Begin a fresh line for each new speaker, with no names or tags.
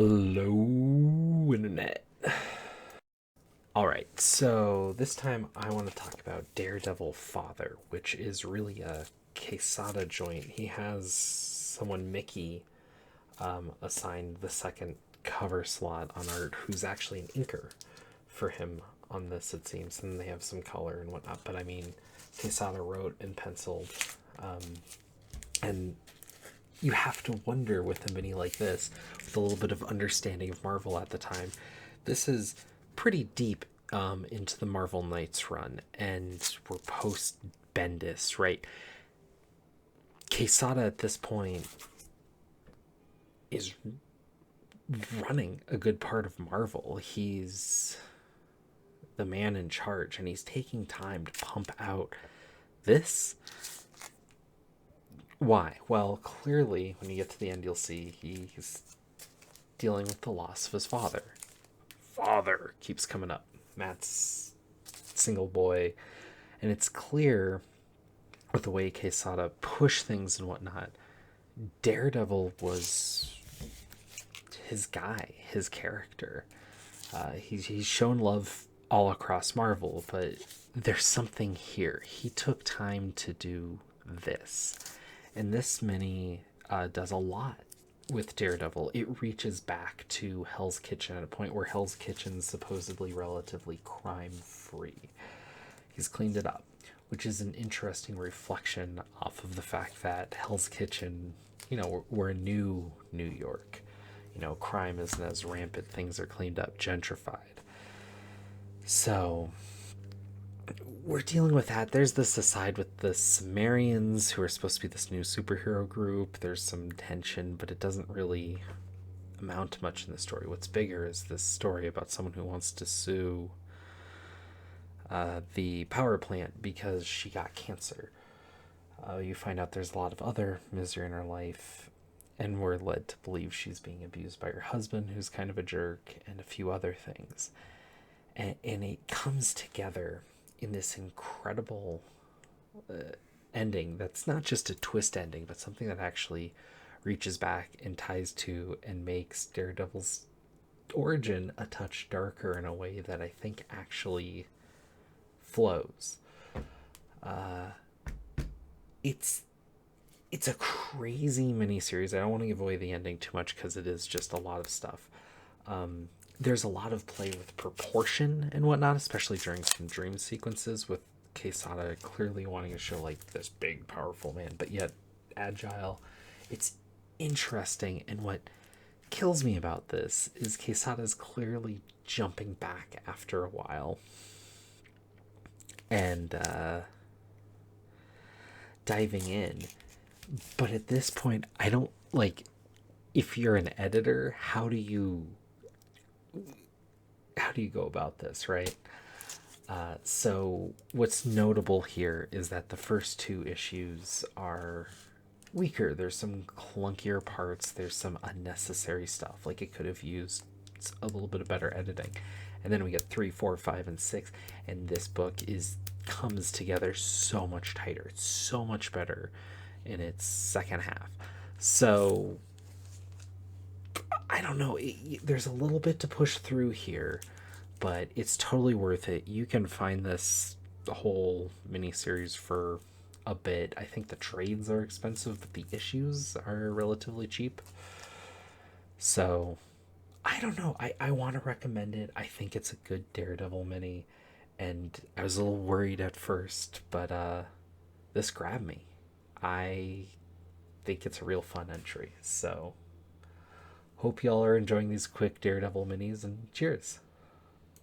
Hello, Internet. Alright, so this time I want to talk about Daredevil Father, which is really a Quesada Joint. He has someone, Mickey, assigned the second cover slot on art, who's actually an inker for him on this, it seems, and they have some color and whatnot. But I mean, Quesada wrote and penciled, and you have to wonder with a mini like this, with a little bit of understanding of Marvel at the time, this is pretty deep into the Marvel Knights run, and we're post Bendis, right? Quesada at this point is running a good part of Marvel. He's the man in charge, and he's taking time to pump out this. Why? Well, clearly, when you get to the end, you'll see he's dealing with the loss of his father. Father keeps coming up. Matt's single boy. And it's clear with the way Quesada pushed things and whatnot, Daredevil was his guy, his character. He's shown love all across Marvel, but there's something here. He took time to do this. And this mini does a lot with Daredevil. It reaches back to Hell's Kitchen at a point where Hell's Kitchen's supposedly relatively crime free. He's cleaned it up, which is an interesting reflection off of the fact that Hell's Kitchen, we're in New York. Crime isn't as rampant, things are cleaned up, gentrified. So we're dealing with that. There's this aside with the Sumerians, who are supposed to be this new superhero group. There's some tension, but it doesn't really amount to much in the story. What's bigger is this story about someone who wants to sue the power plant because she got cancer. You find out there's a lot of other misery in her life, and we're led to believe she's being abused by her husband, who's kind of a jerk, and a few other things. And it comes together in this incredible ending that's not just a twist ending, but something that actually reaches back and ties to and makes Daredevil's origin a touch darker in a way that I think actually flows. It's a crazy miniseries. I don't want to give away the ending too much because it is just a lot of stuff. There's a lot of play with proportion and whatnot, especially during some dream sequences, with Quesada clearly wanting to show like this big, powerful man, but yet agile. It's interesting, and what kills me about this is Quesada's clearly jumping back after a while and diving in. But at this point, I don't like, if you're an editor, how do you go about this, right? So what's notable here is that the first two issues are weaker. There's some clunkier parts. There's some unnecessary stuff. Like, it could have used a little bit of better editing. And then we get 3, 4, 5, and 6. And this book comes together so much tighter. It's so much better in its second half. So I don't know. There's a little bit to push through here, but it's totally worth it. You can find this whole miniseries for a bit. I think the trades are expensive, but the issues are relatively cheap. So I don't know. I want to recommend it. I think it's a good Daredevil mini, and I was a little worried at first, but this grabbed me. I think it's a real fun entry. So hope y'all are enjoying these quick Daredevil minis, and cheers.